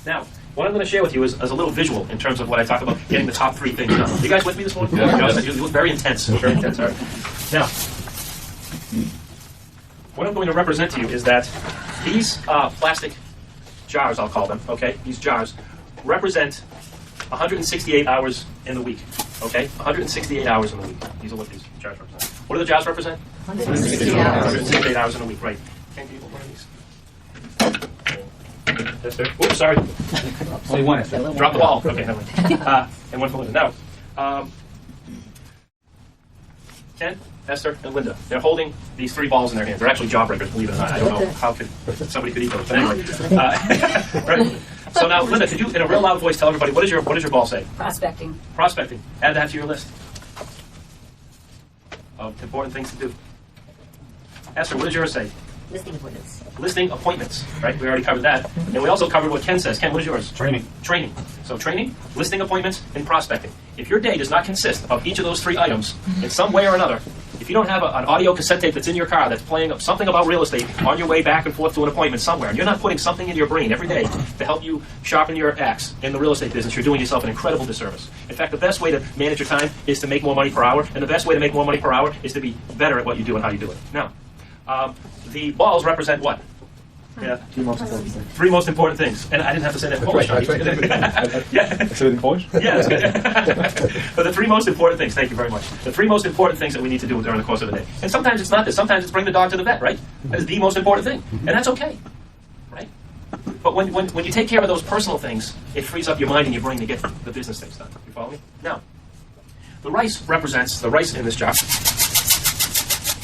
Now, what I'm going to share with you is a little visual in terms of what I talk about getting the top 3 things done. You guys with me this morning? Yeah. You look very intense. Very intense. All right. Now, what I'm going to represent to you is that these plastic jars, I'll call them, okay? These jars represent 168 hours in the week, okay? 168 hours in the week. These are what these jars represent. What do the jars represent? 168 hours. 168 hours in a week, right. Can you hold one of these? Yes, sir. Oops, sorry. Only one. Drop the ball. Okay, never mind. And one for Linda. Now, Ken, Esther, and Linda, they're holding these 3 balls in their hands. They're actually jawbreakers, believe it or not. I don't know how somebody could eat those, but anyway. Right. So now, Linda, could you, in a real loud voice, tell everybody, what does your ball say? Prospecting. Prospecting. Add that to your list of important things to do. Esther, what does yours say? Listing appointments. Listing appointments, right? We already covered that. And we also covered what Ken says. Ken, what is yours? Training. Training. So training, listing appointments, and prospecting. If your day does not consist of each of those 3 items in some way or another, if you don't have an audio cassette tape that's in your car that's playing something about real estate on your way back and forth to an appointment somewhere, and you're not putting something into your brain every day to help you sharpen your axe in the real estate business, you're doing yourself an incredible disservice. In fact, the best way to manage your time is to make more money per hour, and the best way to make more money per hour is to be better at what you do and how you do it. Now, the balls represent what? Yeah. 3 most important things. And I didn't have to say that in Polish. That's right. Yeah. I said it in Polish? Yeah, that's good. But the 3 most important things, thank you very much. The 3 most important things that we need to do during the course of the day. And sometimes it's not this. Sometimes it's bring the dog to the vet, right? That is the most important thing. And that's okay, right? But when you take care of those personal things, it frees up your mind and your brain to get the business things done. You follow me? Now, the rice in this jar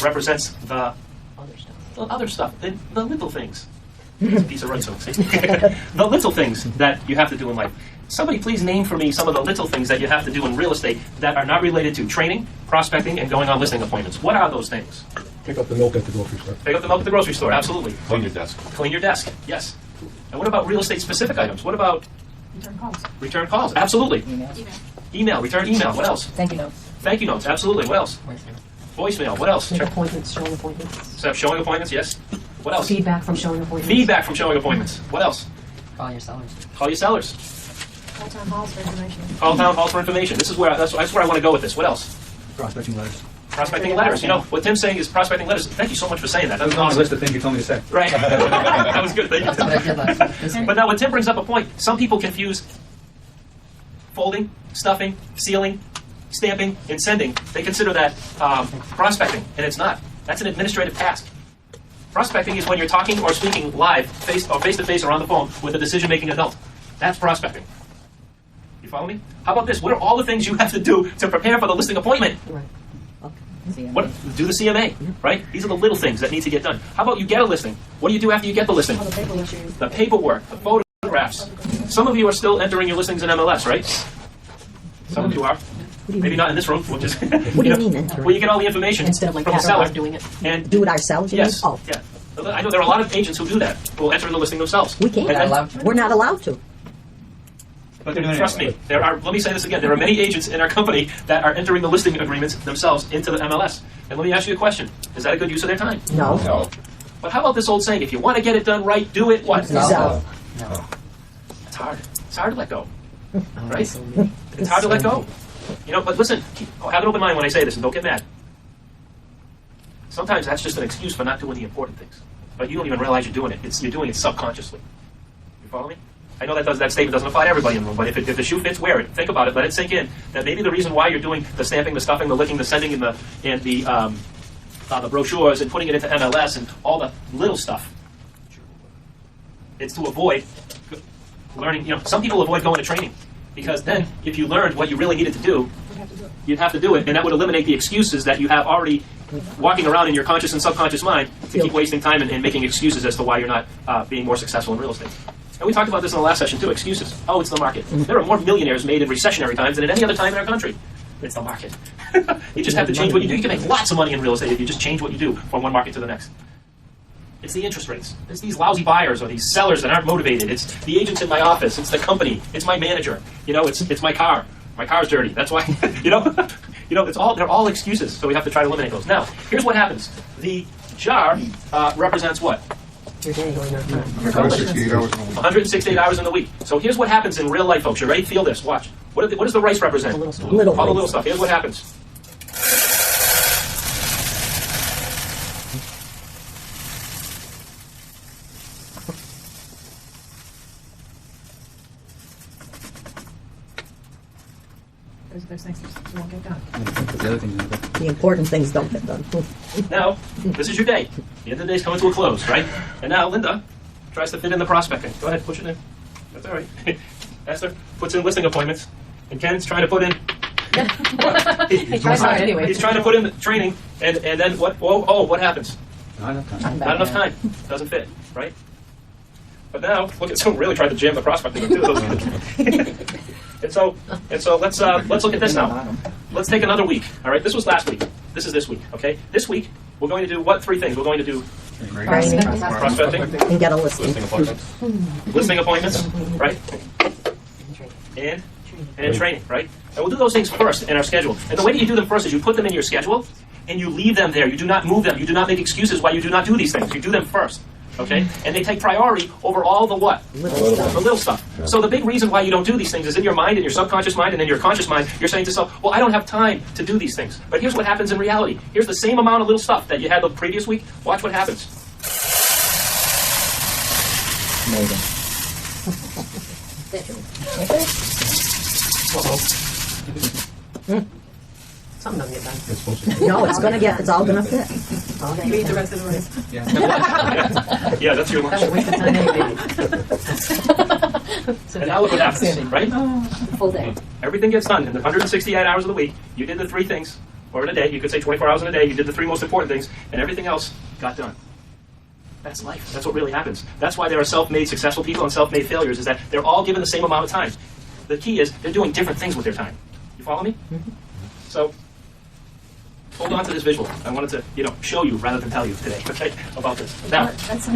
represents the other stuff, the little things. It's a piece of rice, see? The little things that you have to do in life. Somebody please name for me some of the little things that you have to do in real estate that are not related to training, prospecting, and going on listing appointments. What are those things? Pick up the milk at the grocery store. Pick up the milk at the grocery store, absolutely. Clean your desk. Clean your desk, yes. And what about real estate specific items? What about Return calls. return calls? Absolutely. Email, return email. What else? Thank you notes. Thank you notes, absolutely. What else? Voicemail, what else? Make appointments, showing appointments. So showing appointments, yes. What else? Feedback from showing appointments. Feedback from showing appointments. What else? Call your sellers. Call your sellers. Call town halls for information. Call town halls for information. This is where that's where I want to go with this. What else? Prospecting letters. Prospecting letters. You know what Tim's saying is prospecting letters. Thank you so much for saying that. That was on the list of things you told me to say. Right. That was good. Thank That's what I did last you. night. But now when Tim brings up a point, some people confuse folding, stuffing, sealing, stamping, and sending. They consider that prospecting, and it's not. That's an administrative task. Prospecting is when you're talking or speaking live, face to face or on the phone with a decision-making adult. That's prospecting. You follow me? How about this? What are all the things you have to do to prepare for the listing appointment? Right. Okay. What? Do the CMA, right? These are the little things that need to get done. How about you get a listing? What do you do after you get the listing? All the paperwork. The paperwork, the photographs. Some of you are still entering your listings in MLS, right? Some of you are. Maybe not in this room, which is What do you mean entering? where you get all the information Instead of like from the seller. catalog doing it. And Do it ourselves, you yes, mean? Oh, yeah. I know there are a lot of agents who do that, who will enter in the listing themselves. we can't. And- allowed to. We're not allowed to. But they're doing it Trust anyway. me, there are. Let me say this again. There are many agents in our company that are entering the listing agreements themselves into the MLS. And let me ask you a question: is that a good use of their time? No. No. But how about this old saying? If you want to get it done right, do it what? No. No. It's hard. It's hard to let go. Oh, Right? so me. It's hard to let go. You know, but listen, have an open mind when I say this, and don't get mad. Sometimes that's just an excuse for not doing the important things. But you don't even realize you're doing it. You're doing it subconsciously. You follow me? I know that statement doesn't apply to everybody in the room, but if the shoe fits, wear it. Think about it. Let it sink in. That maybe the reason why you're doing the stamping, the stuffing, the licking, the sending, and the brochures and putting it into MLS and all the little stuff, it's to avoid learning. You know, some people avoid going to training because then, if you learned what you really needed to do, you'd have to do it, and that would eliminate the excuses that you have already walking around in your conscious and subconscious mind to keep wasting time and making excuses as to why you're not being more successful in real estate. And we talked about this in the last session too, excuses. Oh, it's the market. There are more millionaires made in recessionary times than at any other time in our country. It's the market. You just have to change what you do. You can make lots of money in real estate if you just change what you do from one market to the next. It's the interest rates. It's these lousy buyers or these sellers that aren't motivated. It's the agents in my office. It's the company. It's my manager. You know, it's my car. My car's dirty. That's why, you know, they're all excuses. So we have to try to eliminate those. Now, here's what happens. The jar represents what? Your day or your time. 168 hours in a week. 168 hours in the week. So here's what happens in real life, folks. You ready? Feel this. Watch. What does the rice represent? The little stuff. Little All the things. little stuff. Here's what happens. Those things that won't get done. The other things in the book. The important things don't get done. Now, this is your day. The end of the day's coming to a close, right? And now Linda tries to fit in the prospecting. Go ahead, push it in. That's all right. Esther puts in listing appointments, and Ken's trying to put in. He tries hard anyway. He's trying to put in the training, and then what? What happens? Not enough time. Not enough time. Doesn't fit, right? But now, look at someone really tried to jam the prospecting in too. and so let's look at this now. Let's take another week. All right, this was last week. This is this week. Okay, this week we're going to do what 3 things? We're going to do Training prospecting, and get a listing. listing appointments, right? And training, right? And we'll do those things first in our schedule. And the way that you do them first is you put them in your schedule and you leave them there. You do not move them. You do not make excuses why you do not do these things. You do them first. Okay? And they take priority over all the what? Little stuff. The little stuff. So the big reason why you don't do these things is in your mind, in your subconscious mind, and in your conscious mind, you're saying to yourself, well, I don't have time to do these things. But here's what happens in reality. Here's the same amount of little stuff that you had the previous week. Watch what happens. Some don't get done. It's supposed to. No, it's all gonna fit. You eat the rest of the rice. Yeah. Yeah, that's your lunch. That's a waste of time anyway. And now look what happens, right? Full day. Everything gets done in the 168 hours of the week. You did the 3 things, or in a day. You could say 24 hours in a day. You did the 3 most important things, and everything else got done. That's life. That's what really happens. That's why there are self-made successful people and self-made failures, is that they're all given the same amount of time. The key is they're doing different things with their time. You follow me? So, hold on to this visual. I wanted to, show you rather than tell you today, okay, about this. Now, That's